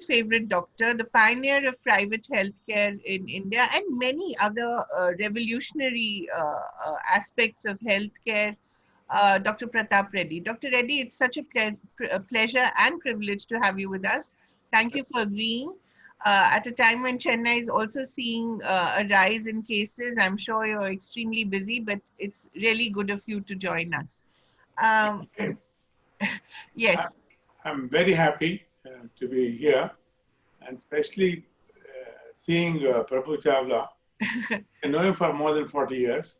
everybody's favorite doctor, the pioneer of private healthcare in India, and many other revolutionary aspects of healthcare, Dr. Pratap Reddy. Dr. Reddy, it's such a pleasure and privilege to have you with us. Thank you for agreeing. At a time when Chennai is also seeing a rise in cases, I'm sure you're extremely busy, but it's really good of you to join us. Um, Okay. I- yes. I'm very happy to be here, and especially seeing Prabhu Chawla. I know him for more than 40 years,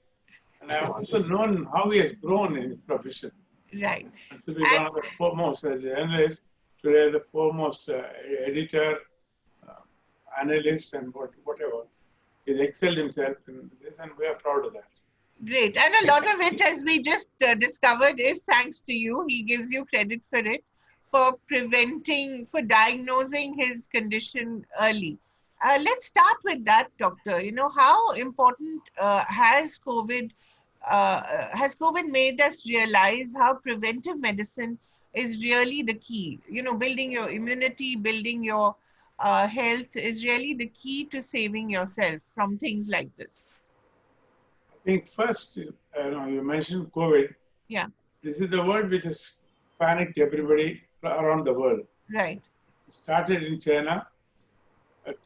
and I've also known how he has grown in his profession. Right. And to be one of the foremost as a journalist, today the foremost editor, uh, analyst, and whatever. He's excelled himself in this, and we are proud of that. Great. And a lot of it, as we just discovered, is thanks to you. He gives you credit for it, for preventing, for diagnosing his condition early. Let's start with that, doctor. You know, how important has COVID made us realize how preventive medicine is really the key? You know, building your immunity, building your health is really the key to saving yourself from things like this. I think first, you mentioned COVID. Yeah. This is the word which has panicked everybody around the world. Right. It started in China, but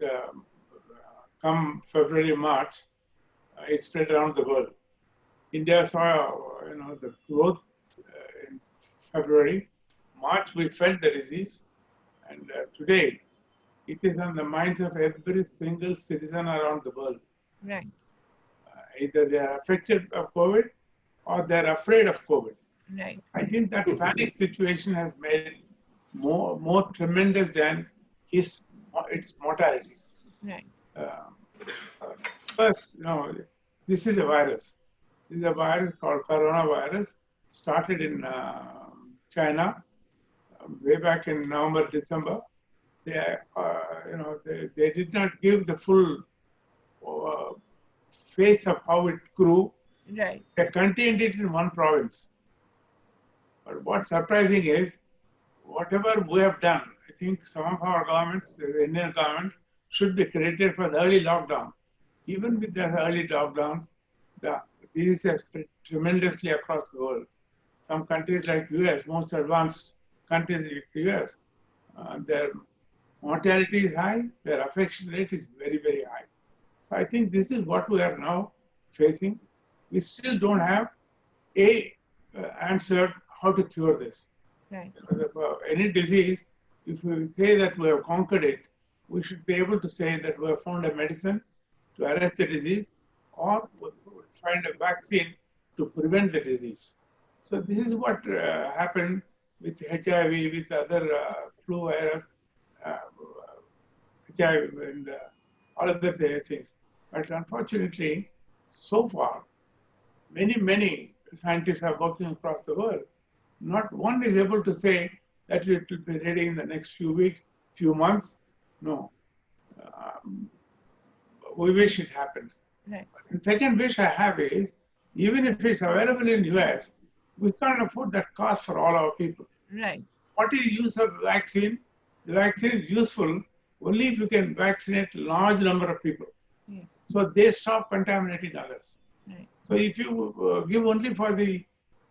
come February, March, it spread around the world. India saw, the growth in February. March, we felt the disease, and today, it is on the minds of every single citizen around the world. Right. Either they are affected of COVID or they are afraid of COVID. Right. I think that panic situation has made more tremendous than its mortality. Right. First, this is a virus. This is a virus called coronavirus. Started in China way back in November, December. They did not give the full face of how it grew. Right. They contained it in one province. But what's surprising is, whatever we have done, I think some of our governments, the Indian government, should be credited for the early lockdown. Even with the early lockdown, the disease has spread tremendously across the world. Some countries like US, most advanced countries like US, their mortality is high, their affection rate is very, very high. So I think this is what we are now facing. We still don't have answer how to cure this. Right. Any disease, if we say that we have conquered it, we should be able to say that we have found a medicine to arrest the disease, or find a vaccine to prevent the disease. So this is what happened with HIV, with other flu virus, HIV, and all of the things. But unfortunately, so far, many scientists are working across the world. Not one is able to say that it will be ready in the next few weeks, few months. No. We wish it happens. Right. The second wish I have is, even if it's available in US, we can't afford that cost for all our people. Right. What is the use of vaccine? The vaccine is useful only if you can vaccinate a large number of people. Yeah. So they stop contaminating others. Right. So if you give only for the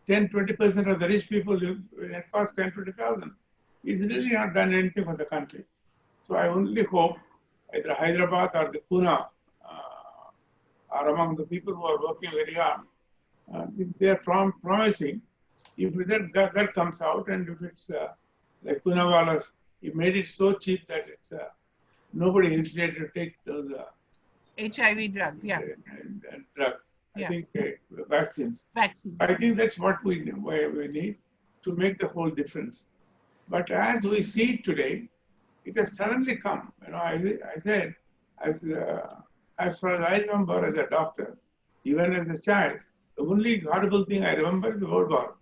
10-20% of the rich people, it costs 10-20,000. It's really not done anything for the country. So I only hope either Hyderabad or the Pune are among the people who are working very hard. They are promising, if that comes out, and if it's like Poonawala's, he made it so cheap that it's nobody hesitated to take those HIV drug. Yeah. drugs. Yeah. I think vaccines. Vaccine. I think that's what we need to make the whole difference. But as we see it today, it has suddenly come. I said, as far as I remember as a doctor, even as a child, the only horrible thing I remember is the World War.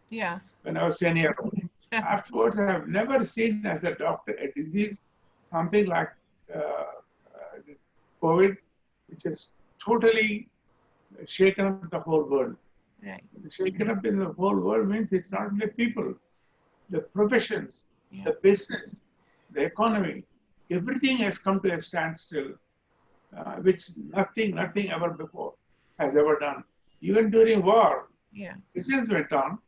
Yeah. When I was 10 years old. Afterwards, I have never seen as a doctor a disease, something like COVID, which has totally shaken up the whole world. Right. Shaken up in the whole world means it's not only people, the professions, Yeah. the business, the economy, everything has come to a standstill, which nothing ever before has ever done. Even during war, Yeah. business went on.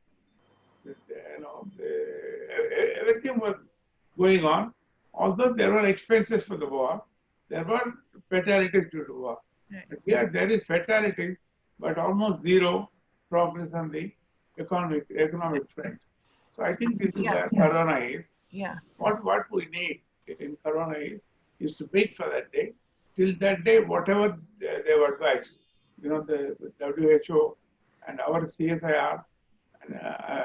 Everything was going on. Although there were expenses for the war, there were fatalities due to war. Right. But here there is fatality, but almost zero progress on the economic front. So I think this is where Corona is. Yeah. What we need in Corona is to wait for that day. Till that day, whatever they were advised, the WHO and our CSIR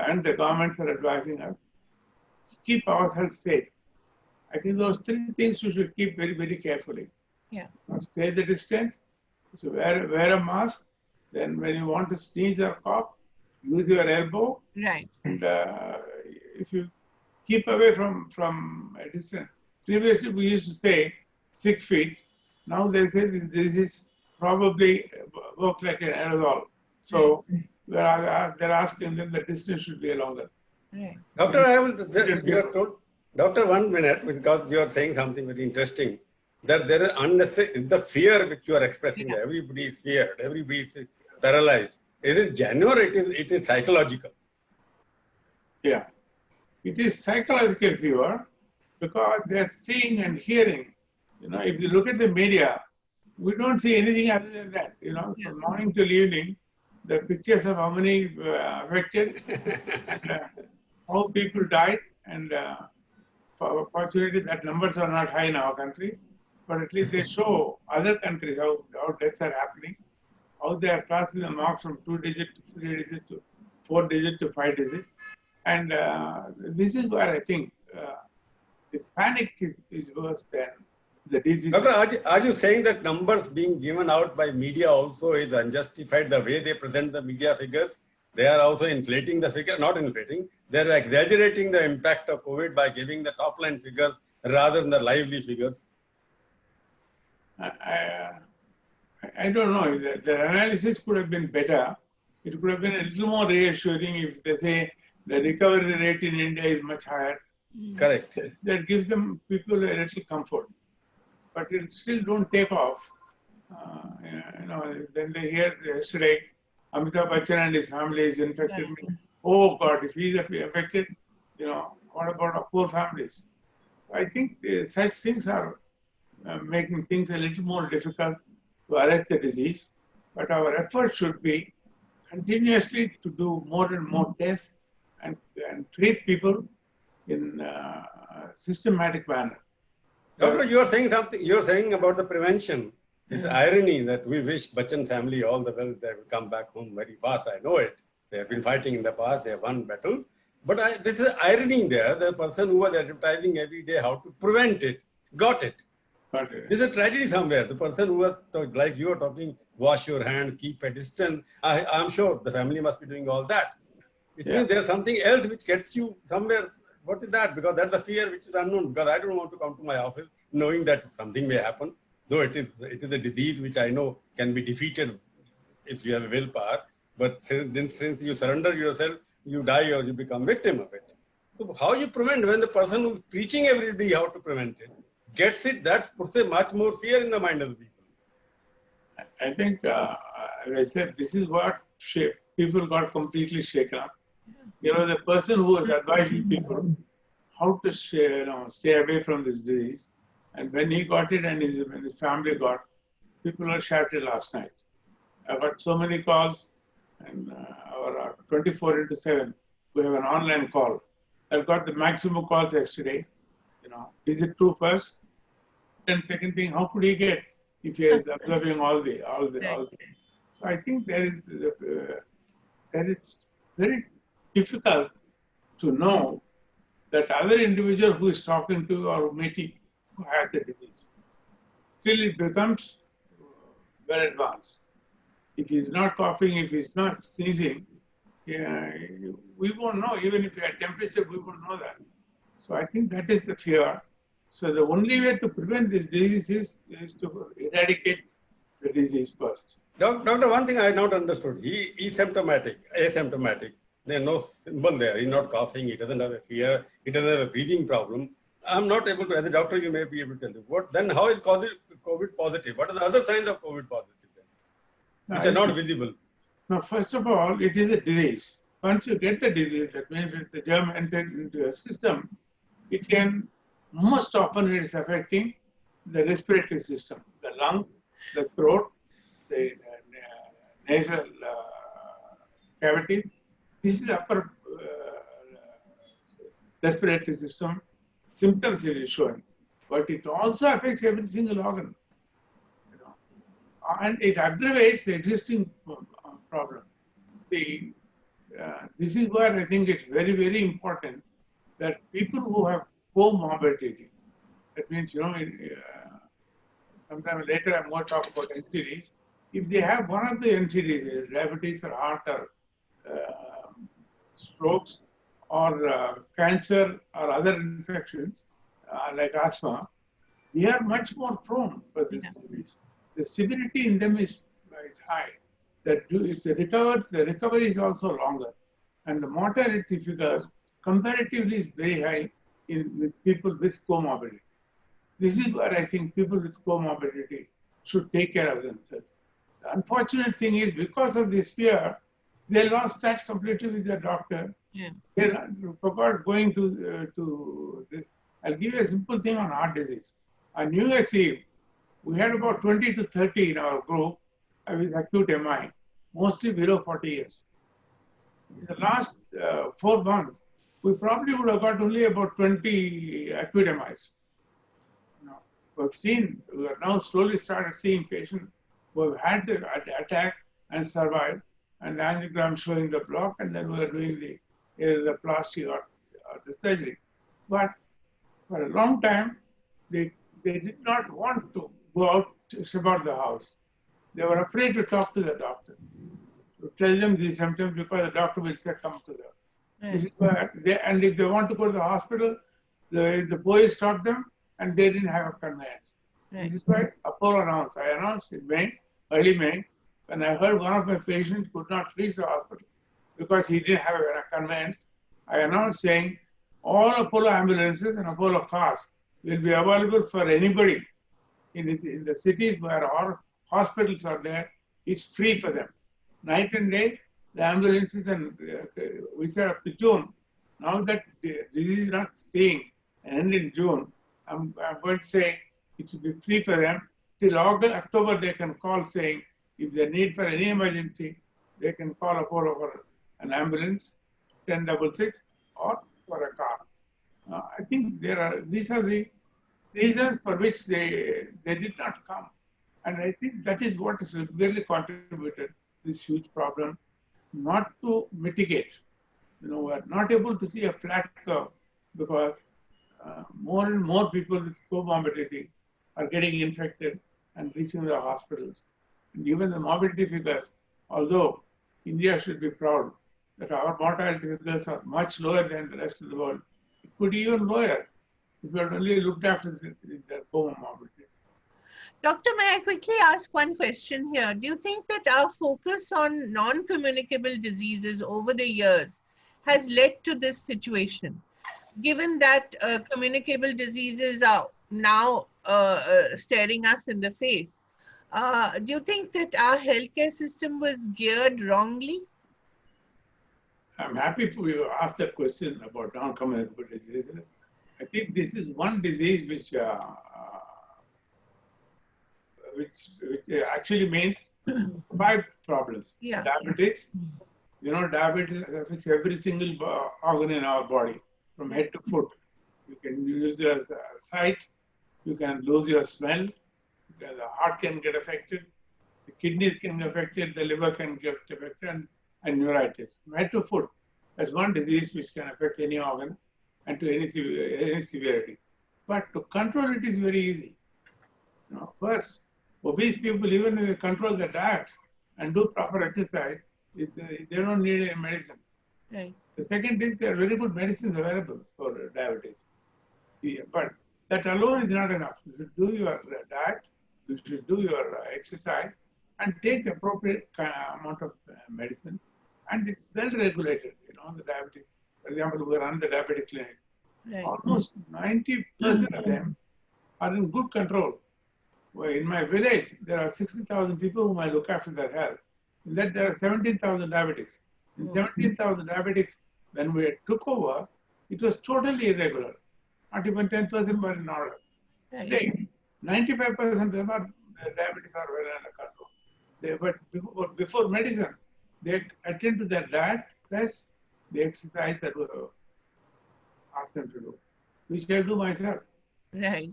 and the governments are advising us, keep ourselves safe. I think those three things we should keep very, very carefully. Yeah. Stay the distance, so wear a mask. Then when you want to sneeze or cough, use your elbow. Right. And if you keep away from a distance. Previously, we used to say 6 feet. Now they say this is probably works like an aerosol. So they're asking that the distance should be longer. Right. Doctor, I will you are told, Doctor, 1 minute, because you are saying something very interesting. That there is unnecessary, the fear which you are expressing, Yeah. everybody is feared, everybody is paralyzed. Is it genuine or it is psychological? Yeah. It is psychological fever because they are seeing and hearing. If you look at the media, we don't see anything other than that. From morning till evening, the pictures of how many affected, and, how people died, and fortunately that numbers are not high in our country, but at least they show other countries how deaths are happening, how they are passing the marks from 2-digit to 3-digit to 4-digit to 5-digit. And this is where I think the panic is worse than the disease. Doctor, are you saying that numbers being given out by media also is unjustified? The way they present the media figures, they are also inflating the figure, not inflating, they are exaggerating the impact of COVID by giving the top line figures rather than the lively figures. I don't know. The analysis could have been better. It could have been a little more reassuring if they say the recovery rate in India is much higher. Correct. That gives people a little comfort. But it still don't take off. Then they hear yesterday, Amitabh Bachchan and his family is infected. Oh God, if he's affected, what about our poor families? So I think such things are making things a little more difficult to arrest the disease. But our effort should be continuously to do more and more tests and treat people in a systematic manner. Doctor, you are saying something, you are saying about the prevention. It's irony that we wish Bachchan family all the well, they will come back home very fast. I know it. They have been fighting in the past, they have won battles. But this is irony there. The person who was advertising every day how to prevent it, got it. There's a tragedy somewhere. The person who was, like you are talking, wash your hands, keep a distance. I'm sure the family must be doing all that. It means there's something else which gets you somewhere. What is that? Because that's the fear which is unknown. Because I don't want to come to my office knowing that something may happen. Though it is a disease which I know can be defeated if you have a willpower. But since you surrender yourself, you die or you become victim of it. So how you prevent when the person who's preaching everybody how to prevent it gets it, that puts a much more fear in the mind of the people. I think, as I said, this is what people got completely shaken up. The person who was advising people how to stay away from this disease, and when he got it and when his family got, people were shattered last night. I got so many calls, and our 24/7, we have an online call. I've got the maximum calls yesterday. Is it true first? And second thing, how could he get if he is observing all the. So I think there is very difficult to know that other individual who is talking to or meeting who has the disease. Till it becomes well advanced. If he's not coughing, if he's not sneezing, we won't know. Even if he had temperature, we won't know that. So I think that is the fear. So the only way to prevent this disease is to eradicate the disease first. Doctor, one thing I had not understood. He is asymptomatic. There's no symbol there. He's not coughing. He doesn't have a fear. He doesn't have a breathing problem. I'm not able to, as a doctor, you may be able to tell you. Then how is COVID positive? What are the other signs of COVID positive then, which are not visible? Now, first of all, it is a disease. Once you get the disease, that means if the germ entered into your system, it can, most often it is affecting the respiratory system, the lungs, the throat, the nasal cavity. This is the upper respiratory system symptoms it is showing. But it also affects every single organ, you know, and it aggravates the existing problem. This is where I think it's very, very important that people who have comorbidity, that means, you know, sometime later I'm going to talk about NCDs. If they have one of the NCDs, diabetes or heart or strokes or cancer or other infections like asthma, they are much more prone for this disease. The severity in them is high. If they recover, the recovery is also longer. And the mortality figures comparatively is very high with people with comorbidity. This is where I think people with comorbidity should take care of themselves. The unfortunate thing is because of this fear, they lost touch completely with their doctor. Yeah. They forgot going to this. I'll give you a simple thing on heart disease. On New Year's Eve, we had about 20 to 30 in our group with acute MI, mostly below 40 years. In the last 4 months, we probably would have got only about 20 acute MIs. We have now slowly started seeing patients who have had the attack and survived, and the angiogram showing the block, and then we are doing the plastic or the surgery. But for a long time, they did not want to go out, step out the house. They were afraid to talk to the doctor, to tell them these symptoms because the doctor will say, come to them. Right. This is where and if they want to go to the hospital, the police stopped them and they didn't have a conveyance. Right. This is why Apollo announced. I announced in May, early May, when I heard one of my patients could not reach the hospital because he didn't have a conveyance. I announced saying all Apollo ambulances and Apollo cars will be available for anybody in the cities where our hospitals are there. It's free for them. Night and day, the ambulances and which are up to June. Now that this is not seeing end in June, I'm going to say it should be free for them. Till August, October, they can call saying if they need for any emergency, they can call Apollo for an ambulance, 1066, or for a car. I think these are the reasons for which they did not come. And I think that is what has really contributed this huge problem, not to mitigate. We're not able to see a flat curve because more and more people with comorbidity are getting infected and reaching the hospitals. And even the morbidity figures, although India should be proud that our mortality figures are much lower than the rest of the world, it could be even lower if we had only looked after the comorbidity. Doctor, may I quickly ask one question here? Do you think that our focus on non-communicable diseases over the years has led to this situation? Given that communicable diseases are now staring us in the face, do you think that our healthcare system was geared wrongly? I'm happy for you ask that question about non-communicable diseases. I think this is one disease which actually means 5 problems. Yeah. Diabetes. Diabetes affects every single organ in our body, from head to foot. You can lose your sight, you can lose your smell, the heart can get affected, the kidneys can get affected, the liver can get affected, and neuritis. From head to foot, that's one disease which can affect any organ and to any severity. But to control it is very easy. First, obese people, even if they control their diet and do proper exercise, they don't need any medicine. Right. The second is there are very good medicines available for diabetes. But that alone is not enough. You should do your diet, you should do your exercise, and take the appropriate amount of medicine. And it's well regulated, the diabetes. For example, we run the diabetic clinic. Right. Almost 90% of them are in good control. Well, in my village, there are 60,000 people whom I look after their health. In that, there are 17,000 diabetics. In 17,000 diabetics, when we took over, it was totally irregular. Not even 10% were in order. Right. Today, 95% of them are their diabetes are well under control. But before medicine, they attend to their diet plus the exercise that we ask them to do, which I do myself. Right.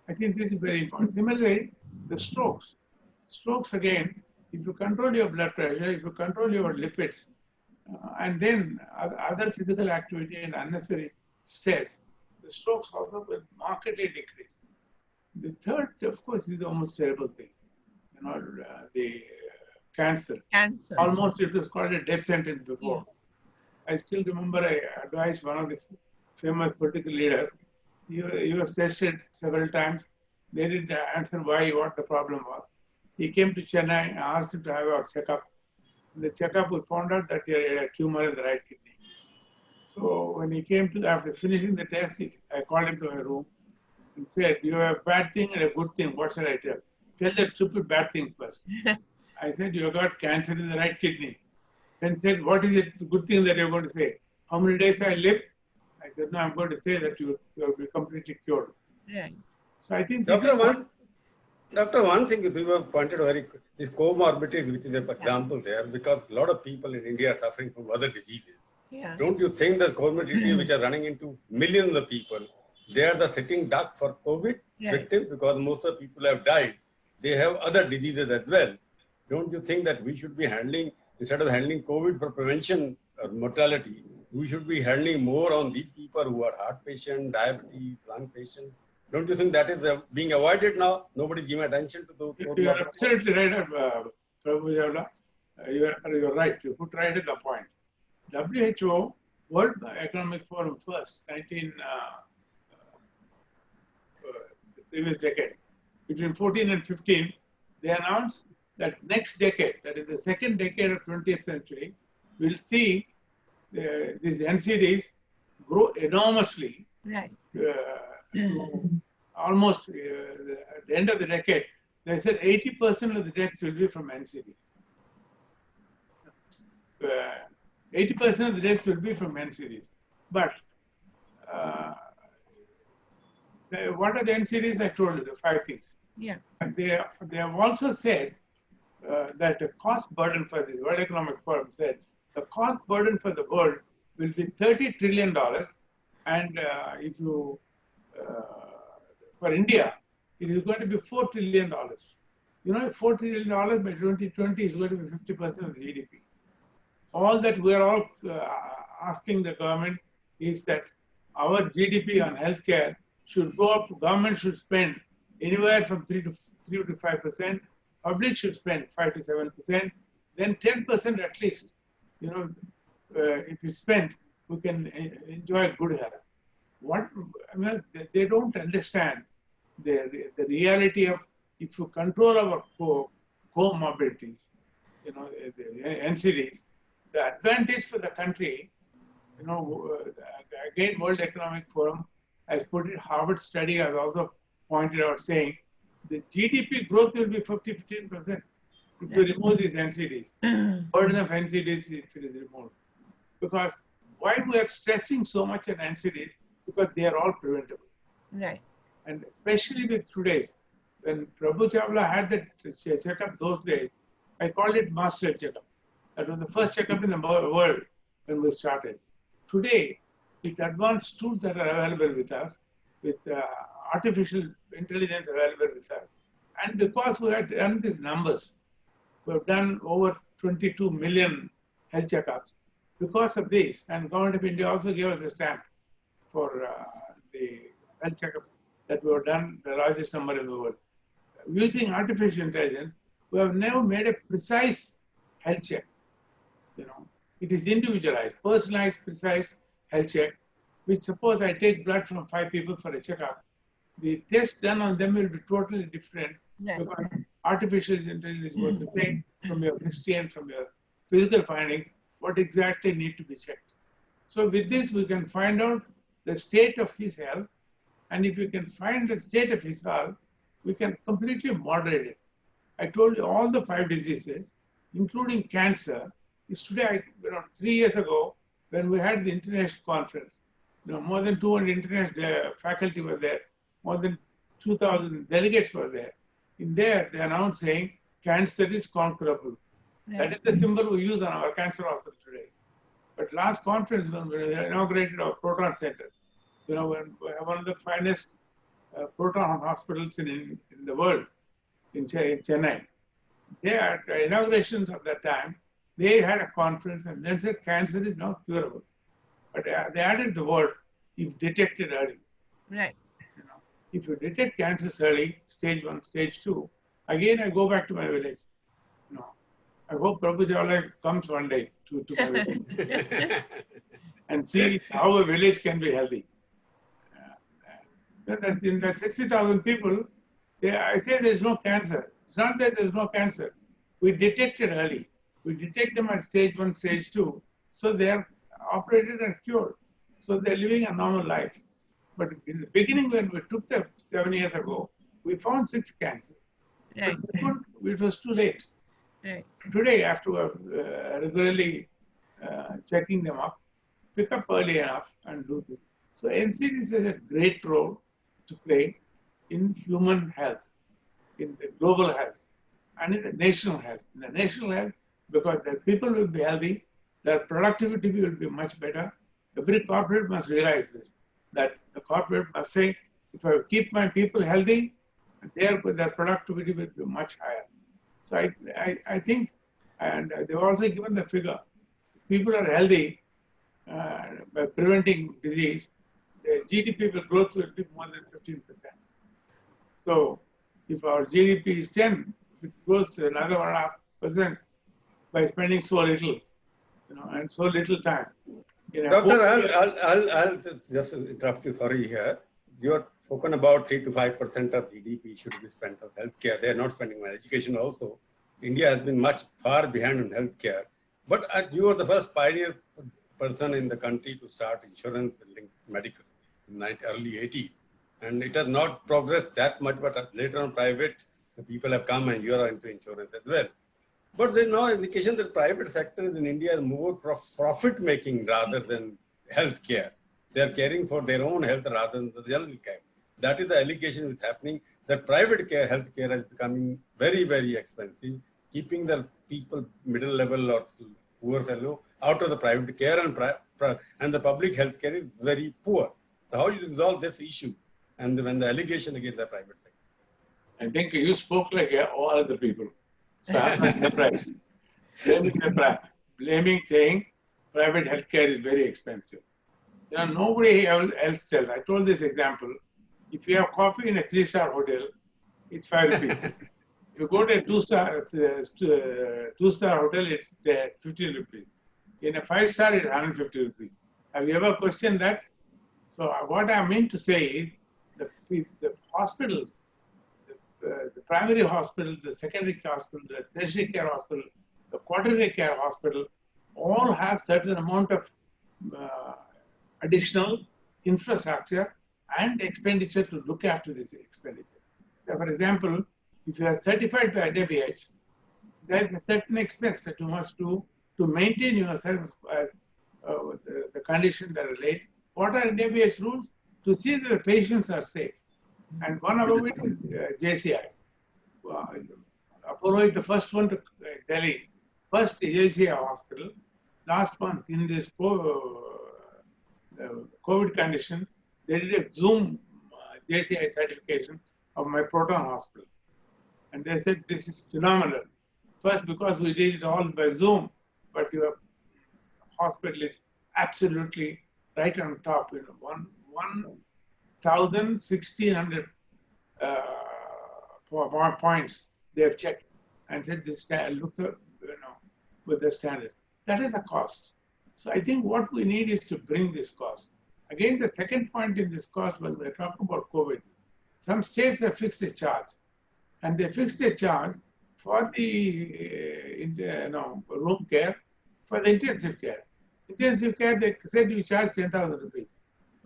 I think this is very important. Similarly, the strokes. Strokes again, if you control your blood pressure, if you control your lipids, and then other physical activity and unnecessary stress, the strokes also will markedly decrease. The third, of course, is the most terrible thing. The cancer. Cancer. Almost it was called a death sentence before. Yeah. I still remember I advised one of the famous political leaders. He was tested several times. They didn't answer what the problem was. He came to Chennai and asked him to have a checkup. In the checkup, we found out that he had a tumor in the right kidney. So when he came to, after finishing the test, I called him to my room and said, "You have a bad thing and a good thing. What shall I tell? Tell the stupid bad thing first." I said, "You have got cancer in the right kidney." Then said, "What is it, the good thing that you're going to say? How many days I live?" I said, "No, I'm going to say that you will be completely cured." Right. So I think this Doctor, one thing you have pointed this comorbidities, which is an example there, because a lot of people in India are suffering from other diseases. Yeah. Don't you think that comorbidities which are running into millions of people, they are the sitting duck for COVID victims, because most of the people have died. They have other diseases as well. Don't you think that we should be handling, instead of handling COVID for prevention or mortality, we should be handling more on these people who are heart patients, diabetes, lung patients? Don't you think that is being avoided now? Nobody's giving attention to those. You are absolutely right, Prabhu Chawla. You're right. You put right at the point. WHO, World Economic Forum first, the previous decade, between 14 and 15, they announced that next decade, that is the second decade of 20th century, we'll see these NCDs grow enormously. Right. Almost at the end of the decade, they said 80% of the deaths will be from NCDs. 80% of the deaths will be from NCDs. But what are the NCDs? I told you, the 5 things. Yeah. And they have also said that the cost burden for the World Economic Forum said the cost burden for the world will be $30 trillion. And if you for India, it is going to be $4 trillion. You know, $4 trillion by 2020 is going to be 50% of the GDP. All that we are all asking the government is that our GDP on healthcare should go up. Government should spend anywhere from 3 to 5%. Public should spend 5 to 7%. Then 10% at least. You know, if you spend, we can enjoy good health. They don't understand the reality of if you control our comorbidities, you know, the NCDs, the advantage for the country, you know, again, World Economic Forum has put it, Harvard study has also pointed out saying the GDP growth will be 15% if you remove these NCDs. Burden of NCDs if it is removed. Because why we are stressing so much on NCDs? Because they are all preventable. Right. And especially with today's, when Prabhu Chawla had that checkup those days, I called it master checkup. That was the first checkup in the world when we started. Today, with advanced tools that are available with us, with artificial intelligence available with us, and because we had done these numbers, we have done over 22 million health checkups. Because of this, and Government of India also gave us a stamp for the health checkups that we have done, the largest number in the world. Using artificial intelligence, we have now made a precise health check. You know, it is individualized, personalized, precise health check, which suppose I take blood from 5 people for a checkup, the test done on them will be totally different because artificial intelligence is going to say from your history and from your physical findings what exactly need to be checked. So with this, we can find out the state of his health, and if we can find the state of his health, we can completely moderate it. I told you all the 5 diseases, including cancer, is today, 3 years ago, when we had the international conference, more than 200 international faculty were there, more than 2,000 delegates were there. In there, they announced saying, cancer is conquerable. Yes. That is the symbol we use on our cancer hospital today. But last conference, when we inaugurated our proton center, when we have one of the finest proton hospitals in the world, in Chennai. They at the inaugurations of that time, they had a conference and then said cancer is now curable. But they added the word, if detected early. Right. If you detect cancers early, stage 1, stage 2, again I go back to my village. I hope Prabhu Chawla comes one day to my village and sees how a village can be healthy. In that 60,000 people, I say there's no cancer. It's not that there's no cancer. We detect it early. We detect them at stage 1, stage 2. So they are operated and cured. So they're living a normal life. But in the beginning, when we took them 7 years ago, we found 6 cancers. Right. But it was too late. Right. Today, after regularly checking them up, pick up early enough and do this. So NCDs has a great role to play in human health, in the global health, and in the national health. In the national health, because the people will be healthy, their productivity will be much better. Every corporate must realize this, that the corporate must say, if I keep my people healthy, their productivity will be much higher. So I think, and they've also given the figure, if people are healthy by preventing disease, the GDP growth will be more than 15%. So if our GDP is 10, if it grows another 1.5% by spending so little, and so little time. Doctor, I'll just interrupt you, sorry here. You have spoken about 3 to 5% of GDP should be spent on healthcare. They are not spending on education also. India has been much far behind on healthcare. But you are the first pioneer person in the country to start insurance linked medical in the early 80s. And it has not progressed that much, but later on private people have come and you are into insurance as well. But there is no indication that private sector in India is more profit making rather than healthcare. They are caring for their own health rather than the general care. That is the allegation which is happening, that private care, healthcare is becoming very, very expensive, keeping the people middle level or poor fellow out of the private care, and the public healthcare is very poor. So how do you resolve this issue? And when the allegation against the private sector? I think you spoke like all other people. So I'm not surprised. Blaming saying private healthcare is very expensive. Nobody else tells. I told this example. If you have coffee in a 3-star hotel, it's 5 rupees. If you go to a 2-star hotel, it's 15 rupees. In a 5-star, it's 150 rupees. Have you ever questioned that? So what I mean to say is the hospitals, the primary hospital, the secondary hospital, the tertiary care hospital, the quaternary care hospital, all have certain amount of additional infrastructure and expenditure to look after this expenditure. So for example, if you are certified by NABH, there is a certain expense that you must do to maintain yourself as the conditions that are laid. What are NABH rules? To see that the patients are safe. And one of it is JCI. Apollo is the first one to Delhi. First JCI hospital. Last month in this COVID condition, they did a Zoom JCI certification of my proton hospital. And they said, this is phenomenal. First, because we did it all by Zoom, but your hospital is absolutely right on top. 1,600 points they have checked and said this looks with the standard. That is a cost. So I think what we need is to bring this cost. Again, the second point in this cost, when we're talking about COVID, some states have fixed a charge, and they fixed a charge for the room care, for the intensive care. Intensive care, they said you charge 10,000 rupees.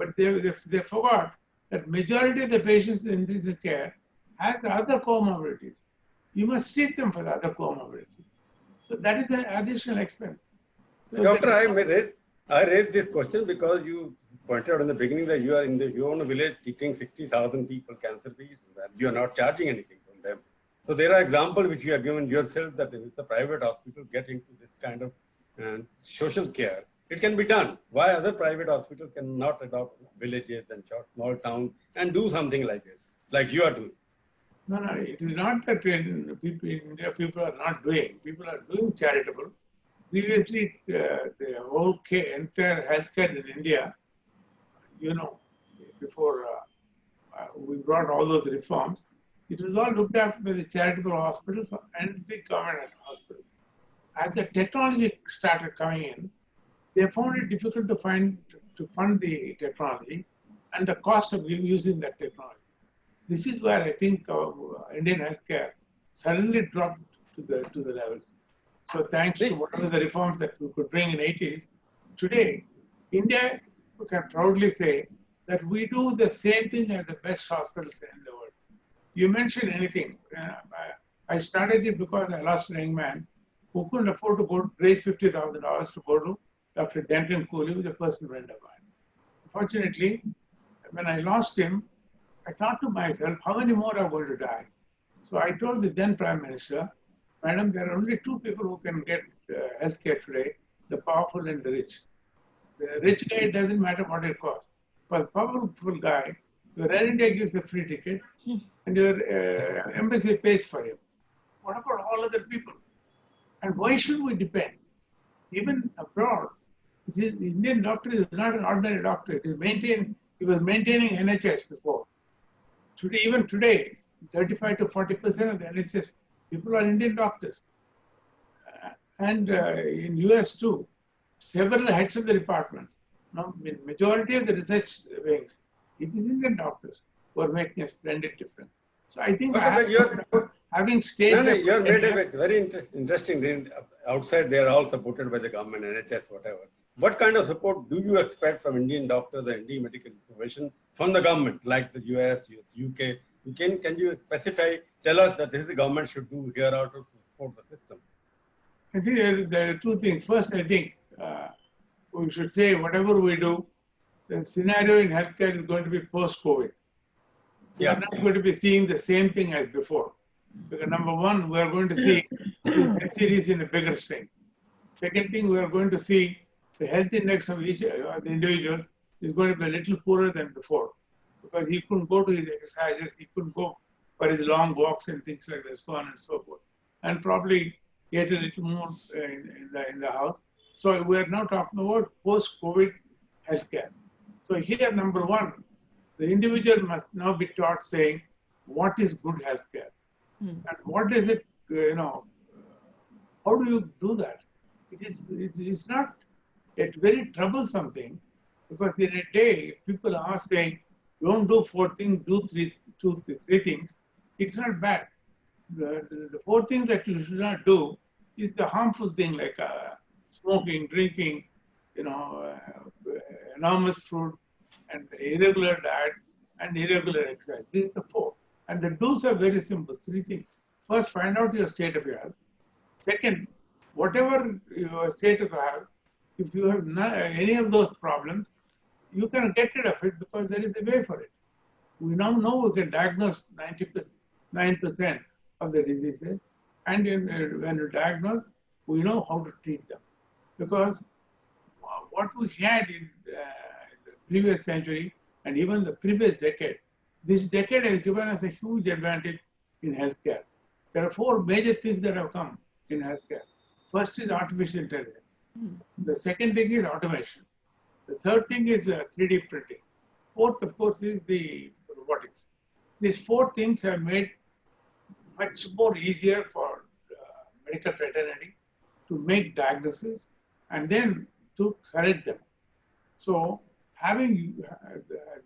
But they forgot that majority of the patients in intensive care have other comorbidities. You must treat them for the other comorbidity. So that is an additional expense. So Doctor, I raised this question because you pointed out in the beginning that you are in your own village treating 60,000 people, cancer patients, and you are not charging anything from them. So there are examples which you have given yourself that if the private hospitals get into this kind of social care, it can be done. Why other private hospitals cannot adopt villages and small towns and do something like this, like you are doing? No, it is not that in India people are not doing. People are doing charitable. Previously, the whole entire healthcare in India, before we brought all those reforms, it was all looked after by the charitable hospitals and the government hospitals. As the technology started coming in, they found it difficult to fund the technology and the cost of using that technology. This is where I think Indian healthcare suddenly dropped to the levels. So thanks to whatever the reforms that we could bring in the 80s, today, India can proudly say that we do the same thing as the best hospitals in the world. You mentioned anything. I started it because I lost a young man who couldn't afford to raise $50,000 to go to Dr. Denton Cooley, who was a personal friend of mine. Fortunately, when I lost him, I thought to myself, how many more are going to die? So I told the then Prime Minister, Madam, there are only two people who can get health care today, the powerful and the rich. The rich guy, it doesn't matter what it costs. For the powerful guy, your Air India gives a free ticket and your embassy pays for him. What about all other people? And why should we depend? Even abroad, the Indian doctor is not an ordinary doctor. He was maintaining NHS before. Even today, 35 to 40% of the NHS people are Indian doctors. And in US too, several heads of the departments. Now, majority of the research wings, it is Indian doctors who are making a splendid difference. So I think having stayed you have made it very interesting. Outside, they are all supported by the government, NHS, whatever. What kind of support do you expect from Indian doctors and Indian medical profession from the government, like the US, UK? Can you tell us that this is the government should do here out to support the system? I think there are two things. First, I think we should say whatever we do, the scenario in healthcare is going to be post-COVID. We are not going to be seeing the same thing as before. Because number one, we are going to see health series in a bigger strength. Second thing, we are going to see the health index of each of the individuals is going to be a little poorer than before. Because he couldn't go to his exercises, he couldn't go for his long walks and things like that, so on and so forth. And probably get a little more in the house. So we are now talking about post-COVID healthcare. So here, number one, the individual must now be taught saying, what is good healthcare? And what is it, how do you do that? It's not a very troublesome thing, because in a day, people are saying, don't do 4 things, do three things. It's not bad. The 4 things that you should not do is the harmful thing like smoking, drinking, enormous food, and irregular diet and irregular exercise. These are the 4. And the do's are very simple, 3 things. First, find out your state of your health. Second, whatever your state of health, if you have any of those problems, you can get rid of it because there is a way for it. We now know we can diagnose 99% of the diseases, and when you diagnose, we know how to treat them. Because what we had in the previous century and even the previous decade, this decade has given us a huge advantage in healthcare. There are 4 major things that have come in healthcare. First is artificial intelligence. The second thing is automation. The third thing is 3D printing. Fourth, of course, is the robotics. These 4 things have made much more easier for medical fraternity to make diagnoses and then to correct them. So having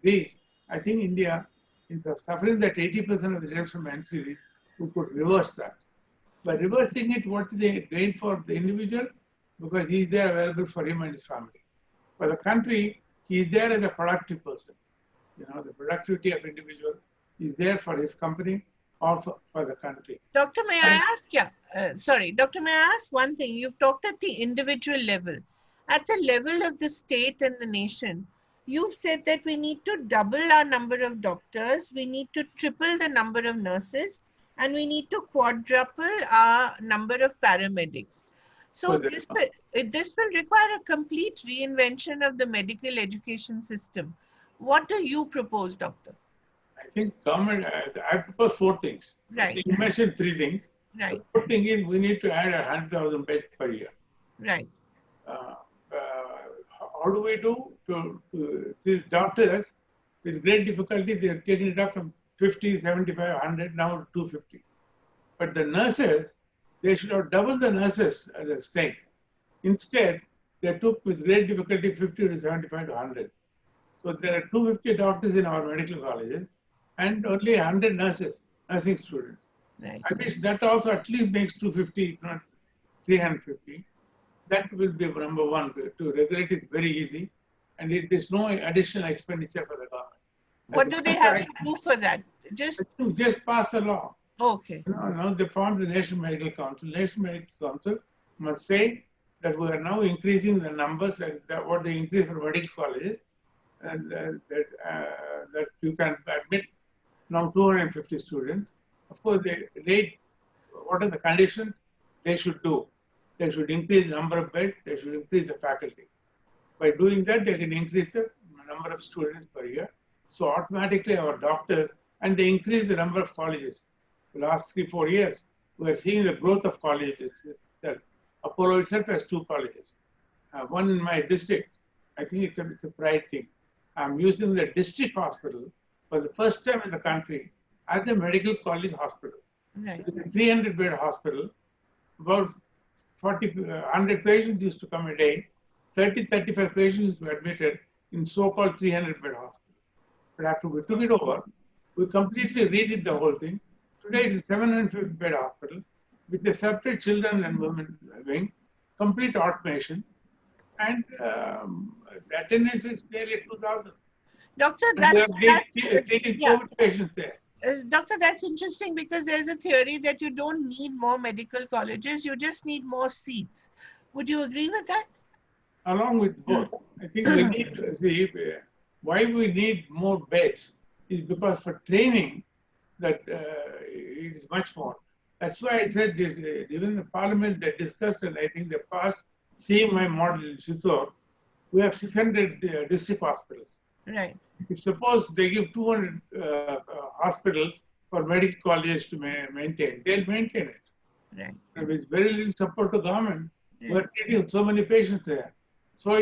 these, I think India, instead of suffering that 80% of the deaths from NCD, we could reverse that. By reversing it, what do they gain for the individual? Because he is there available for him and his family. For the country, he is there as a productive person. The productivity of individual is there for his company or for the country. Doctor, may I ask? Yeah, sorry, Doctor, may I ask one thing? You've talked at the individual level. At the level of the state and the nation, you've said that we need to double our number of doctors, we need to triple the number of nurses, and we need to quadruple our number of paramedics. So this will require a complete reinvention of the medical education system. What do you propose, Doctor? I think government, I propose 4 things. Right. You mentioned 3 things. Right. The 4th thing is we need to add 100,000 beds per year. Right. How do we do to these doctors? With great difficulty, they are taking it up from 50, 75, 100, now to 250. But the nurses, they should have doubled the nurses as a strength. Instead, they took with great difficulty 50 to 75 to 100. So there are 250 doctors in our medical colleges and only 100 nurses, nursing students. Right. I wish that also at least makes 250, if not 350. That will be number 1. To regulate is very easy, and it is no additional expenditure for the government. What do they have to do for that? Just pass a law. Okay. No, they formed the National Medical Council. National Medical Council must say that we are now increasing the numbers, like what they increase for medical colleges, and that you can admit now 250 students. Of course, they rate what are the conditions they should do. They should increase the number of beds, they should increase the faculty. By doing that, they can increase the number of students per year. So automatically our doctors, and they increase the number of colleges. The last 3-4 years, we are seeing the growth of colleges. That Apollo itself has 2 colleges. One in my district. I think it's a pride thing. I'm using the district hospital for the first time in the country as a medical college hospital. Right. It's a 300-bed hospital. About 100 patients used to come a day. 30-35 patients were admitted in so-called 300-bed hospital. But after we took it over, we completely redid the whole thing. Today it is a 750-bed hospital with a separate children and women wing, complete automation, and the attendance is nearly 2,000. Doctor, taking COVID patients there. Doctor, that's interesting because there's a theory that you don't need more medical colleges, you just need more seats. Would you agree with that? Along with both. I think we need to see why we need more beds is because for training that it is much more. That's why I said this, even the parliament they discussed, and I think they passed CMI model in Chittor. We have 600 district hospitals. Right. If suppose they give 200 hospitals for medical colleges to maintain, they'll maintain it. Right. And with very little support to government, we are treating so many patients there. So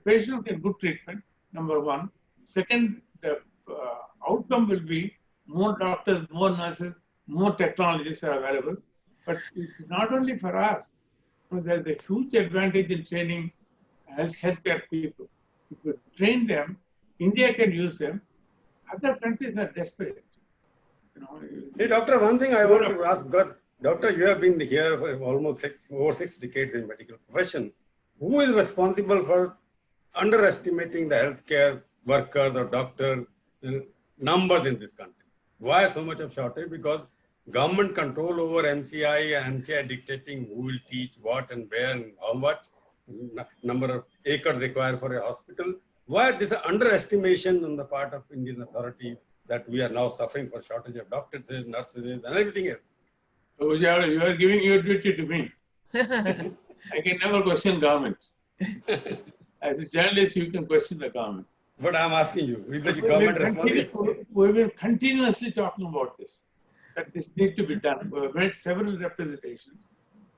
patients get good treatment, number 1. Second, the outcome will be more doctors, more nurses, more technologies are available. But it's not only for us. There's a huge advantage in training healthcare people. If we train them, India can use them. Other countries are desperate. Hey, doctor, one thing I want to ask, doctor, you have been here for almost over 6 decades in medical profession. Who is responsible for underestimating the healthcare workers or doctor numbers in this country? Why so much of shortage? Because government control over MCI and MCI dictating who will teach what and where and how much number of acres required for a hospital. Why this underestimation on the part of Indian authority that we are now suffering for shortage of doctors, nurses, and everything else? So, you are giving your duty to me. I can never question government. As a journalist, you can question the government. But I'm asking you, is the government responsible? We've been continuously talking about this, that this needs to be done. We've made several representations.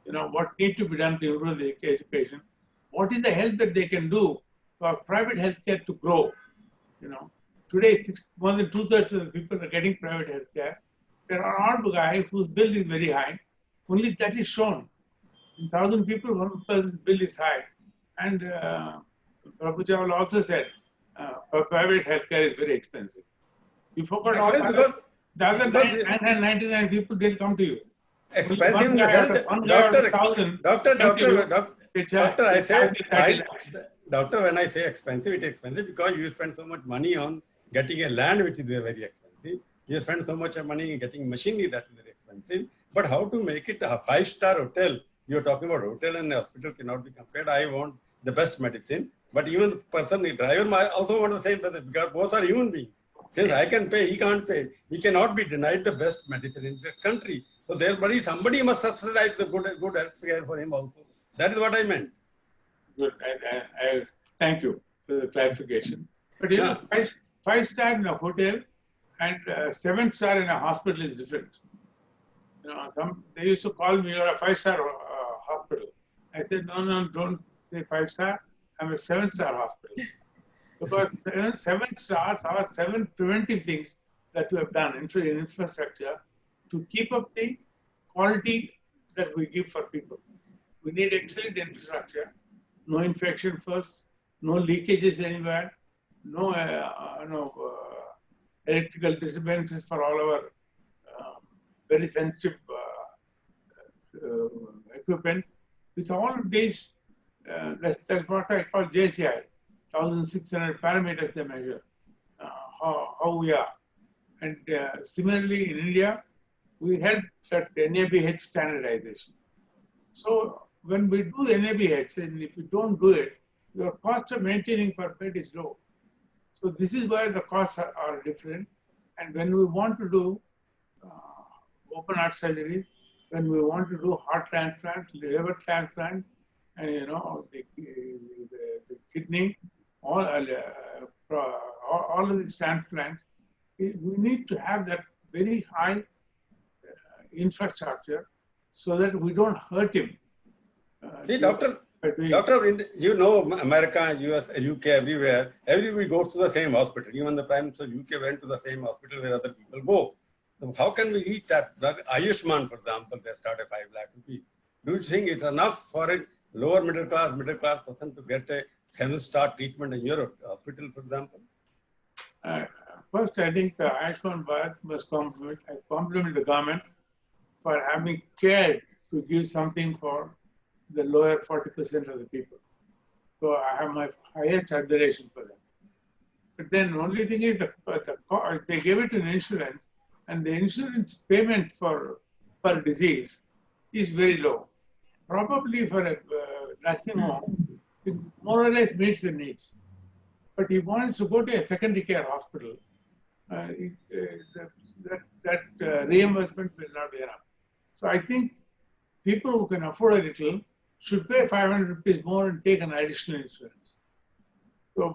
What needs to be done to improve the education. What is the help that they can do for private healthcare to grow? Today, more than 2/3 of the people are getting private healthcare. There are odd guys whose bill is very high. Only that is shown. In 1,000 people, one person's bill is high. And Prabhu Chawla also said, private healthcare is very expensive. You forgot all the other 999 people didn't come to you. Expensive in the sense that, doctor, I said, doctor, when I say expensive, it's expensive because you spend so much money on getting a land which is very expensive. You spend so much money in getting machinery that is very expensive. But how to make it a five-star hotel? You're talking about hotel and hospital cannot be compared. I want the best medicine, but even the person, the driver, might also want the same thing because both are human beings. Since I can pay, he can't pay. He cannot be denied the best medicine in the country. So somebody must subsidize the good health care for him also. That is what I meant. Good. I thank you for the clarification. But you know, five-star in a hotel and 7-star in a hospital is different. You know, they used to call me, "You're a 5-star hospital." I said, "No, don't say 5-star. I'm a 7-star hospital." Because seven stars are 7 preventive things that we have done in infrastructure to keep up the quality that we give for people. We need excellent infrastructure, no infection first, no leakages anywhere, no electrical disturbances for all our very sensitive equipment. With all of these, that's what I call JCI, 1,600 parameters they measure how we are. And similarly in India, we had that NABH standardization. So when we do NABH, and if you don't do it, your cost of maintaining per bed is low. So this is where the costs are different. And when we want to do open heart surgeries, when we want to do heart transplant, liver transplant, and you know the kidney, all of these transplants, we need to have that very high infrastructure so that we don't hurt him. See, doctor, you know, America, US, UK, everywhere, everybody goes to the same hospital. Even the Prime Minister of UK went to the same hospital where other people go. So how can we reach that? Ayushman, for example, they started 5 lakh rupees. Do you think it's enough for a lower middle class person to get a 7-star treatment in your hospital, for example? First, I think Ayushman Bharat must compliment the government for having cared to give something for the lower 40% of the people. So I have my highest admiration for them. But then the only thing is they gave it to an insurance, and the insurance payment per disease is very low. Probably for a nursing home, it more or less meets the needs. But he wants to go to a secondary care hospital, that reimbursement will not be enough. So I think people who can afford a little should pay 500 rupees more and take an additional insurance. So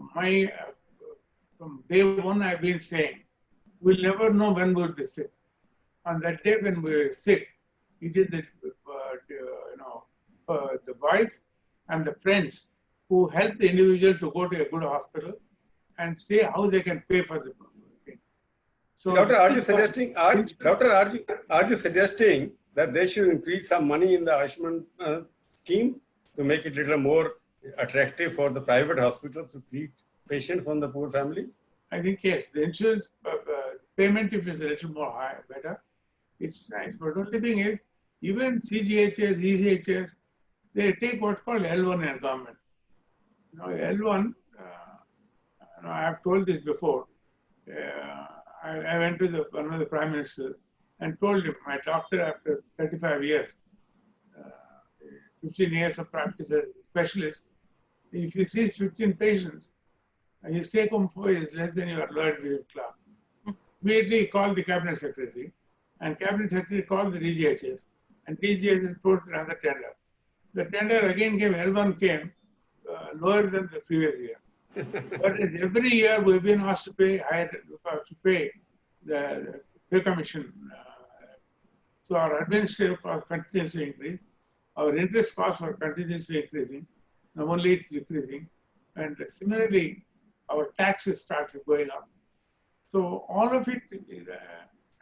from day one, I've been saying, we'll never know when we'll be sick. On that day when we were sick, it is the wife and the friends who help the individual to go to a good hospital and say how they can pay for the thing. So, Doctor, are you suggesting that they should increase some money in the Ayushman scheme to make it a little more attractive for the private hospitals to treat patients from the poor families? I think yes, the insurance payment, if it's a little more high, better, it's nice. But the only thing is, even CGHS, ECHS, they take what's called L1 in government. L1, I have told this before. I went to one of the prime ministers and told him, my doctor, after 35 years, 15 years of practice as a specialist, if he sees 15 patients, his take-home pay is less than your lower middle class. Immediately he called the cabinet secretary, and cabinet secretary called the DGHS, and DGHS put another tender. The tender again L1 came lower than the previous year. But every year we've been asked to pay the pay commission. So our administrative cost continues to increase. Our interest costs are continuously increasing. Now only it's decreasing. And similarly, our taxes started going up. So all of it,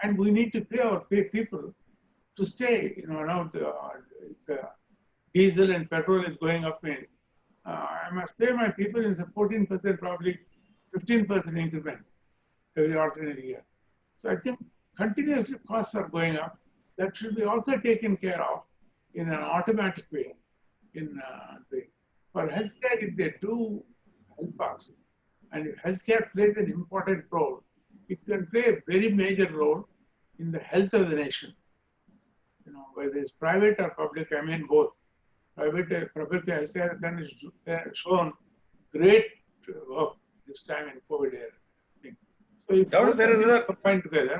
and we need to pay people to stay. Now the diesel and petrol is going up. I must pay my people in 14%, probably 15% increment every alternate year. So I think continuously costs are going up. That should be also taken care of in an automatic way. for healthcare, if they do help us, and if healthcare plays an important role, it can play a very major role in the health of the nation. Whether it's private or public, I mean both. Public healthcare has shown great work this time in COVID era. So if Doctor, there is combined together.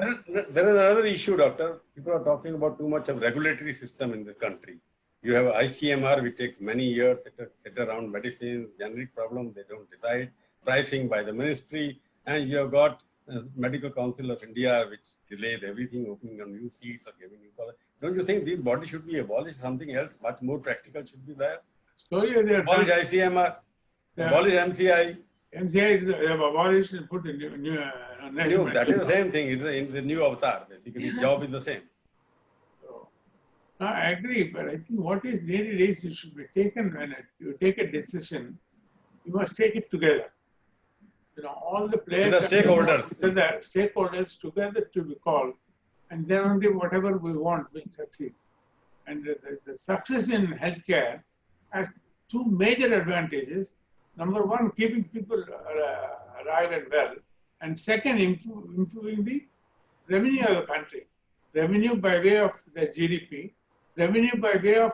There is another issue, doctor. People are talking about too much of regulatory system in the country. You have ICMR, which takes many years, set around medicines, generic problem, they don't decide, pricing by the ministry, and you have got Medical Council of India, which delays everything, opening on new seats or giving new color. Don't you think these bodies should be abolished? Something else, much more practical should be there? Abolish ICMR, abolish MCI. MCI is abolished and put in new that is the same thing. It's in the new avatar, basically. Job is the same. So, I agree, but I think what is needed is it should be taken when you take a decision, you must take it together. All the players, the stakeholders, together to be called, and then only whatever we want will succeed. And the success in healthcare has two major advantages. Number one, keeping people alive and well. And second, improving the revenue of the country. Revenue by way of the GDP, revenue by way of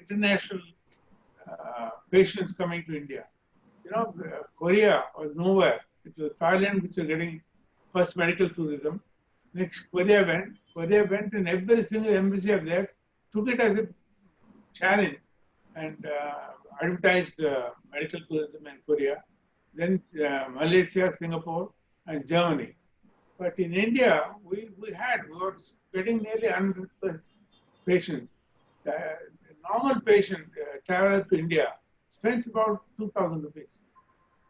international patients coming to India. Korea was nowhere. It was Thailand which was getting first medical tourism. Next, Korea went and every single embassy of theirs took it as a challenge and advertised medical tourism in Korea. Then Malaysia, Singapore, and Germany. But in India, we were getting nearly 100 patients. The normal patient traveler to India spends about 2,000 rupees.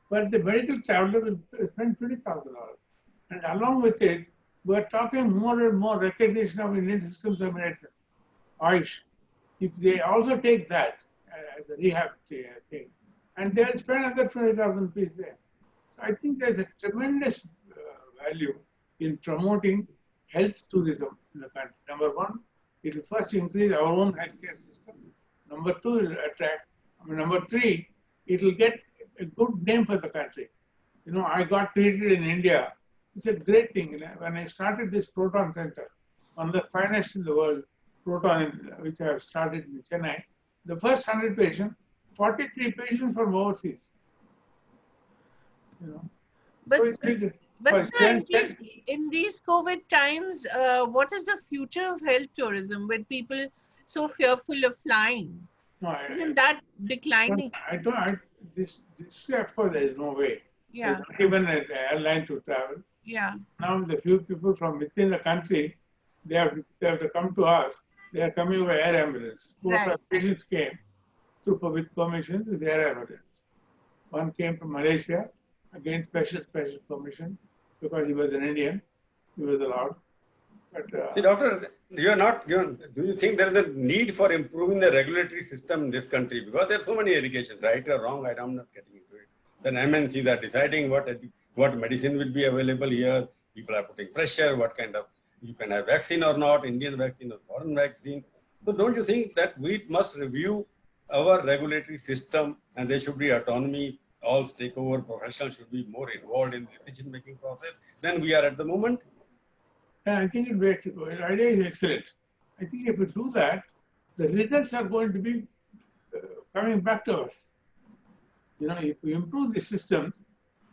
But the medical traveler will spend $20,000. And along with it, we are talking more and more recognition of Indian systems of medicine, Ayush. If they also take that as a rehab thing, and they'll spend another 20,000 rupees there. So I think there's a tremendous value in promoting health tourism in the country. Number one, it will first increase our own healthcare systems. Number two, it will attract. Number three, it will get a good name for the country. I got treated in India. It's a great thing. When I started this proton center, one of the finest in the world, proton, which I have started in Chennai, the first 100 patients, 43 patients from overseas. But, so but sir, in these COVID times, what is the future of health tourism with people so fearful of flying? Isn't that declining? This of course, there is no way. Yeah. There's not even an airline to travel. Yeah. Now, the few people from within the country, they have to come to us. They are coming by air ambulance. Two of our patients came with permission with air ambulance. One came from Malaysia, again special permission, because he was an Indian. He was allowed. But, see, doctor, do you think there is a need for improving the regulatory system in this country? Because there are so many allegations, right or wrong, I'm not getting into it. Then MNCs are deciding what medicine will be available here. People are putting pressure, what kind of, you can have vaccine or not, Indian vaccine or foreign vaccine. So don't you think that we must review our regulatory system and there should be autonomy, all stakeholder professionals should be more involved in the decision-making process than we are at the moment? I think the idea is excellent. I think if we do that, the results are going to be coming back to us. If we improve the systems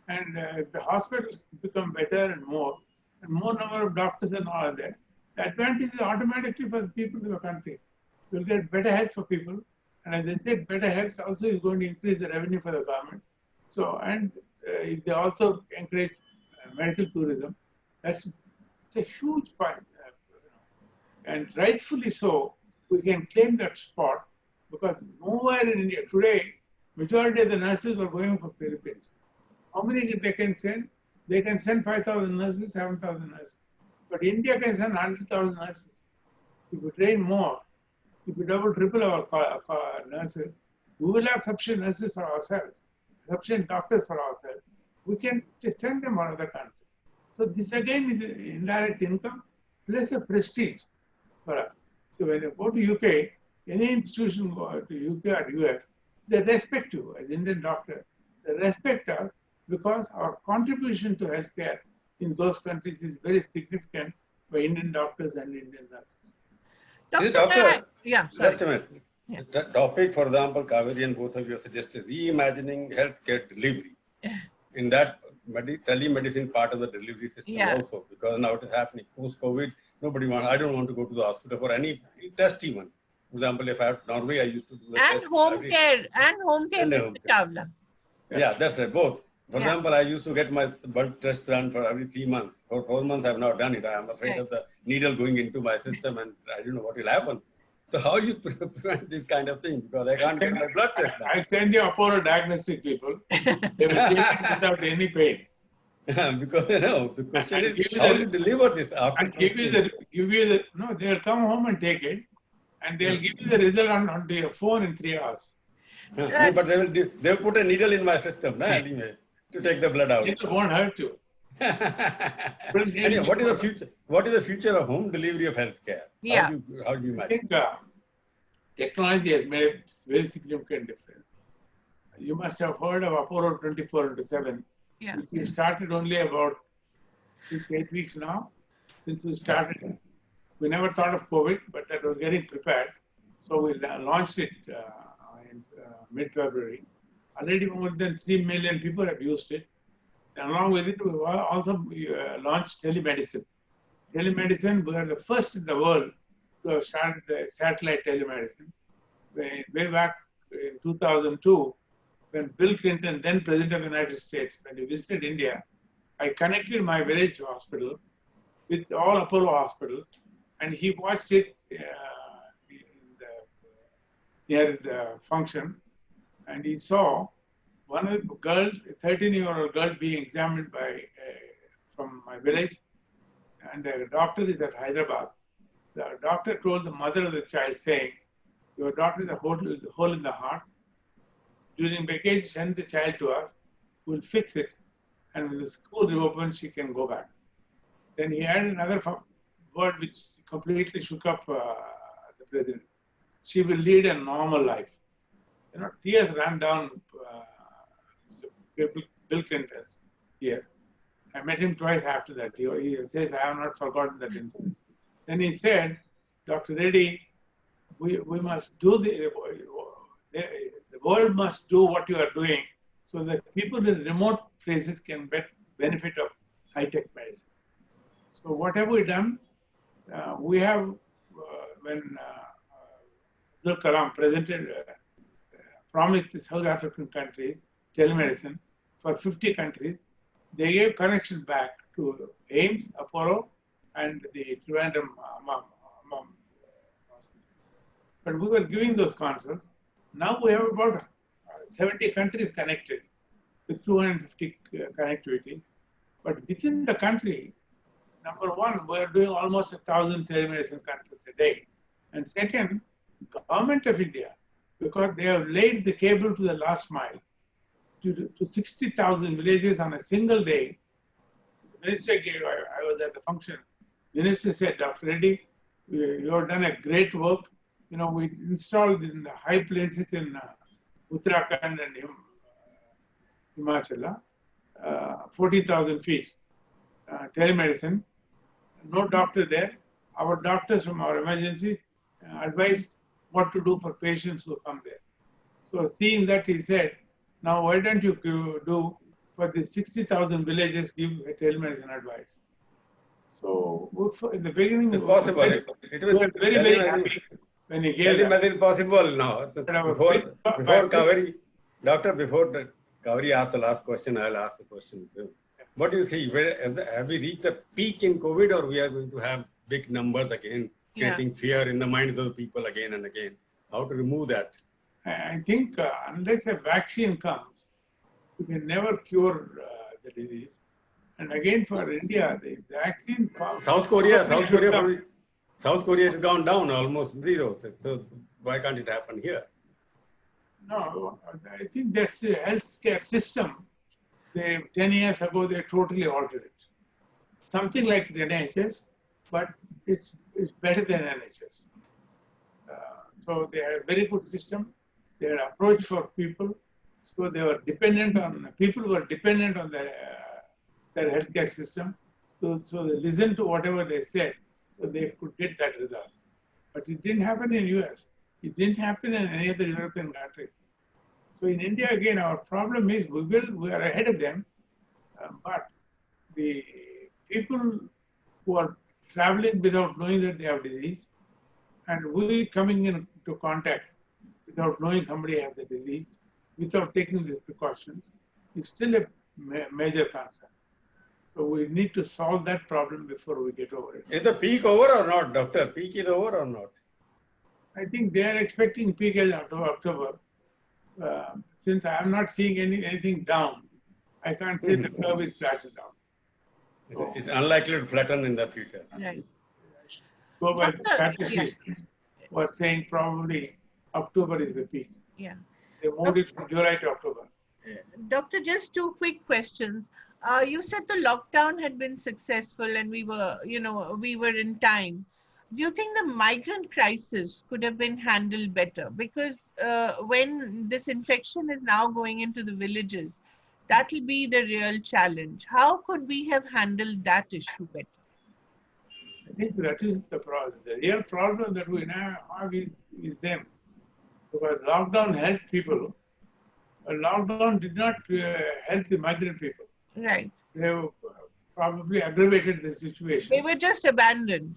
and the hospitals become better and more number of doctors and all are there, the advantage is automatically for the people in the country. We'll get better health for people. And as I said, better health also is going to increase the revenue for the government. So, and if they also encourage medical tourism, it's a huge point. And rightfully so, we can claim that spot because nowhere in India today, majority of the nurses are going for Philippines. How many they can send? They can send 5,000 nurses, 7,000 nurses. But India can send 100,000 nurses. If we train more, if we double, triple our nurses, we will have sufficient nurses for ourselves, sufficient doctors for ourselves. We can just send them out of the country. So this again is an indirect income plus a prestige for us. So when you go to UK, any institution go to UK or US, they respect you as Indian doctor. They respect us because our contribution to healthcare in those countries is very significant for Indian doctors and Indian nurses. Is it, Doctor, doctor? yeah, sorry. Just a minute. Yeah. The topic, for example, Kaveri and both of you suggested reimagining healthcare delivery. In that telemedicine part of the delivery system Yeah. also, because now it is happening post-COVID. Nobody wants. I don't want to go to the hospital for any test even. For example, if I have, normally I used to do a And test home care, And Mr. home care. Chawla. Yeah, that's right. Both. For Yeah. example, I used to get my blood tests done for every 3 months. For 4 months, I have not done it. I am afraid Right. of the needle going into my system, and I don't know what will happen. So how you prevent this kind of thing? Because I can't get my blood test done. I'll send you Apollo diagnostic people. They will take it without any pain. Because the question And is give you how the- you deliver this after And give you the, no, they'll come home and take it, and they'll give you the result onto your phone in 3 hours. No, but they will put a needle in my system, anyway, to take the blood out. It won't hurt you. Anyway, what is the future? What is the future of home delivery of healthcare? Yeah. How do you I imagine? think technology has made a very significant difference. You must have heard of Apollo 24/7, Yeah. which we started only about 6-8 weeks now since we started. We never thought of COVID, but that was getting prepared. So we launched it in mid-February. Already more than 3 million people have used it. And along with it, we also launched telemedicine. Telemedicine, we are the first in the world to have started the satellite telemedicine. Way back in 2002, when Bill Clinton, then President of the United States, when he visited India, I connected my village hospital with all Apollo hospitals, and he watched it near the function, and he saw one of the girls, a 13-year-old girl, being examined from my village, and the doctor is at Hyderabad. The doctor told the mother of the child, saying, "Your daughter is a hole in the heart. During vacation, send the child to us. We'll fix it, and when the school reopens, she can go back." Then he added another word which completely shook up the president. She will lead a normal life. Tears ran down Bill Clinton's ears. I met him twice after that. He says, "I have not forgotten that incident." Then he said, "Dr. Reddy, we must do the world must do what you are doing so that people in remote places can benefit of high-tech medicine." So what have we done? We have, when Abdul Kalam promised the South African countries telemedicine for 50 countries, they gave connection back to AIMS, Apollo, and the Trivandrum hospital. But we were giving those consults. Now we have about 70 countries connected with 250 connectivity. But within the country, number one, we're doing almost 1,000 telemedicine consults a day. And second, government of India, because they have laid the cable to the last mile to 60,000 villages on a single day. The minister gave, I was at the function, the minister said, "Dr. Reddy, you have done a great work. We installed in the high places in Uttarakhand and Himachala, 40,000 feet, telemedicine. No doctor there. Our doctors from our emergency advised what to do for patients who come there." So seeing that, he said, "Now why don't you do for the 60,000 villages, give a telemedicine advice?" So in the beginning, It's possible. we were very, very happy when he gave that. Telemedicine possible now. Before Kaveri, doctor, before Kaveri asks the last question, I'll ask the question too. What do you see? Have we reached the peak in COVID, or we are going to have big numbers again, creating fear in the minds of the people again and again? How to remove that? I think unless a vaccine comes, we can never cure the disease. And again, for India, the vaccine. South Korea has gone down almost zero. So why can't it happen here? No, I think that's the healthcare system. 10 years ago, they totally altered it. Something like the NHS, but it's better than NHS. So they have a very good system. their approach for people. So they were dependent on, people were dependent on their healthcare system. So they listened to whatever they said, so they could get that result. But it didn't happen in US. It didn't happen in any other European country. So in India, again, our problem is we are ahead of them, but the people who are traveling without knowing that they have disease, and we coming into contact without knowing somebody has the disease, without taking these precautions, is still a major concern. So we need to solve that problem before we get over it. Is the peak over or not, doctor? Peak is over or not? I think they are expecting peak as October. Since I am not seeing anything down, I can't say the curve is flattened down. So It's unlikely to flatten in the future. Right. go by the Doctor, statistics who are saying probably October is the peak. Yeah. They moved it from July to October. Doctor, just two quick questions. You said the lockdown had been successful and we were in time. Do you think the migrant crisis could have been handled better? Because when this infection is now going into the villages, that will be the real challenge. How could we have handled that issue better? I think that is the problem. The real problem that we now have is them. Because lockdown helped people, but lockdown did not help the migrant people. Right. They probably aggravated the situation. They were just abandoned.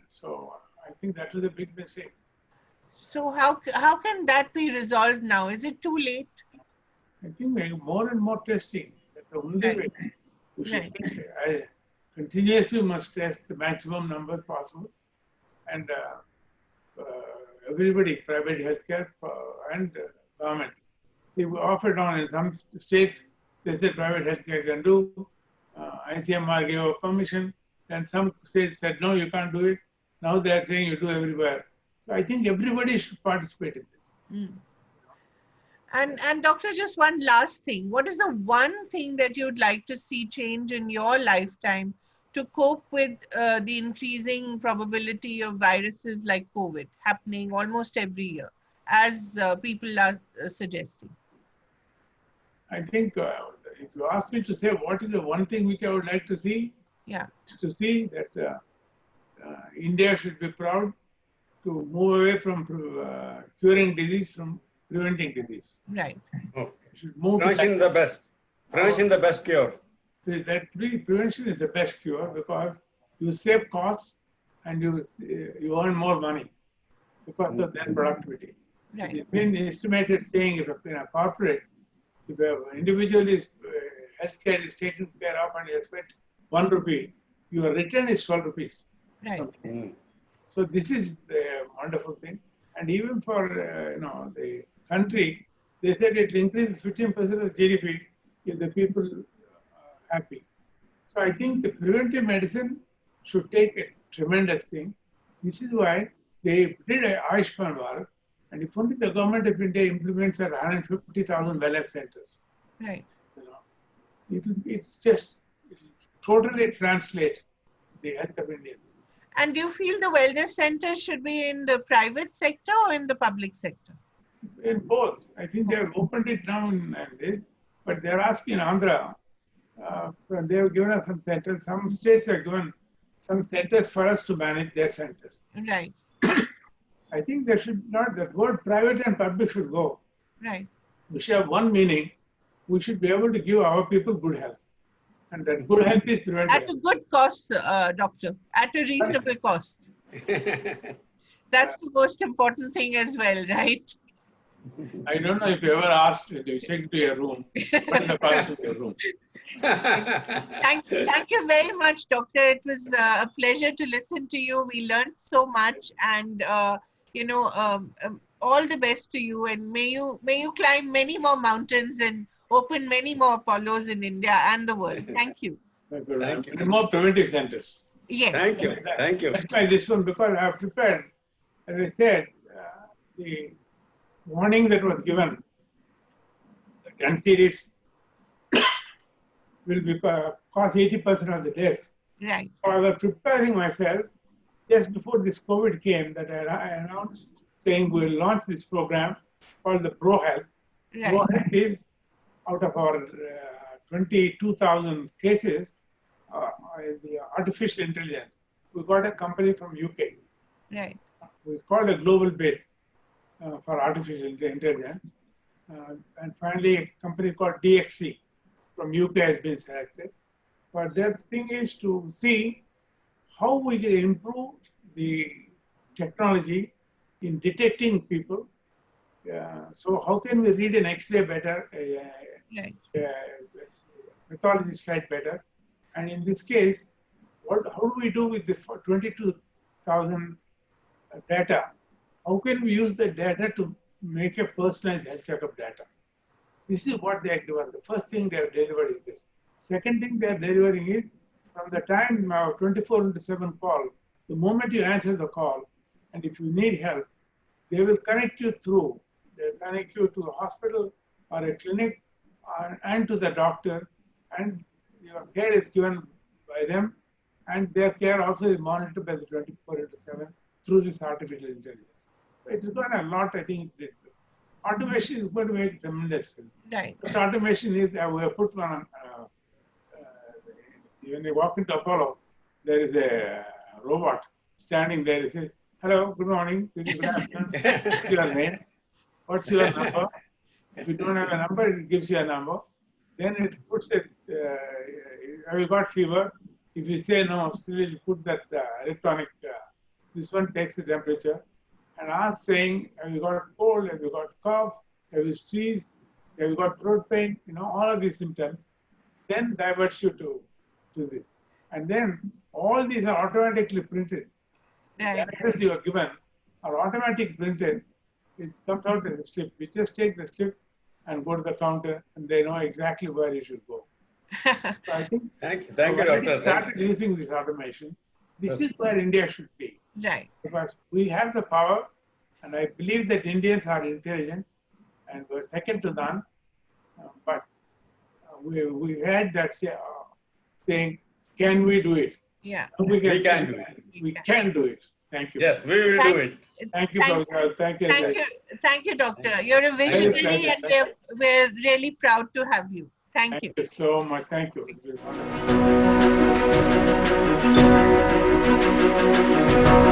So I think that was a big mistake. So how can that be resolved now? Is it too late? I think more and more testing. That's the only Right. way. We should Right. test it. I continuously must test the maximum numbers possible. And everybody, private healthcare and government, they were offered on in some states, they said private healthcare can do. ICMR gave a permission. And some states said, no, you can't do it. Now they are saying you do everywhere. So I think everybody should participate in this. Mm. And doctor, just one last thing. What is the one thing that you'd like to see change in your lifetime to cope with the increasing probability of viruses like COVID happening almost every year, as people are suggesting? I think if you ask me to say what is the one thing which I would like to see, Yeah. to see that India should be proud to move away from curing disease from preventing disease. Right. Okay. Should move to Prevention the best. Prevention the best cure. that prevention is the best cure because you save costs and you earn more money because of that productivity. Right. It's been estimated saying if in a corporate, if an individual is healthcare is taken care of and you spend 1 rupee, your return is 12 rupees. Right. So this is a wonderful thing. And even for the country, they said it increases 15% of GDP if the people are happy. So I think the preventive medicine should take a tremendous thing. This is why they did a Ayushman Bharat, and if only the government of India implements 150,000 wellness centers, Right. it'll totally translate the health of Indians. And do you feel the wellness center should be in the private sector or in the public sector? In both. I think they have opened it now, but they're asking Andhra. So they have given us some centers. Some states have given some centers for us to manage their centers. Right. I think there should not, the word private and public should go. Right. We should have one meaning. We should be able to give our people good health. And that good health is preventive. At a good cost, doctor. At a reasonable cost. That's the most important thing as well, right? I don't know if you ever asked to check into your room, what is the cost of your room? Thank you very much, doctor. It was a pleasure to listen to you. We learned so much, and all the best to you. And may you climb many more mountains and open many more Apollos in India and the world. Thank you. Thank you. And more preventive centers. Yes. Thank you. Thank you. That's why this one, because I have prepared, as I said, the warning that was given, the gun series will be cause 80% of the deaths. Right. So I was preparing myself just before this COVID came that I announced saying we'll launch this program called the Pro Health. Pro Right. Health is out of our 22,000 cases, the artificial intelligence. We got a company from UK. Right. We called a global bid for artificial intelligence. And finally, a company called DXC from UK has been selected. But their thing is to see how we can improve the technology in detecting people. So how can we read an X-ray better, Right. pathology slide better? And in this case, how do we do with the 22,000 data? How can we use the data to make a personalized health checkup data? This is what they have delivered. The first thing they have delivered is this. Second thing they are delivering is from the time 24/7 call, the moment you answer the call, and if you need help, they will connect you through. They'll connect you to a hospital or a clinic and to the doctor, and your care is given by them, and their care also is monitored by the 24/7 through this artificial intelligence. It's gone a lot, I think. Automation is going to make tremendous sense. Right. This automation is, we have put one on, when you walk into Apollo, there is a robot standing there. It says, hello, good morning, good afternoon, what's your name? What's your number? If you don't have a number, it gives you a number. Then it puts it, have you got fever? If you say no, still it put that electronic, this one takes the temperature and asks saying, have you got cold? Have you got cough? Have you sneezed? Have you got throat pain? All of these symptoms. Then diverts you to this. And then all these are automatically printed. Right. The answers you are given are automatically printed. It comes out as a slip. You just take the slip and go to the counter, and they know exactly where you should go. So I think Thank you, we already doctor. started using this automation. This is where India should be. Right. Because we have the power, and I believe that Indians are intelligent, and we're second to none. But we had that saying, can we do it? Yeah. We can do it. We can do it. Thank you. Yes, we will do it. Thank you, Thank- Prabhu. Thank you. Thank you, doctor. You're a visionary, and we're really proud to have you. Thank you. Thank you so much. Thank you. It was wonderful.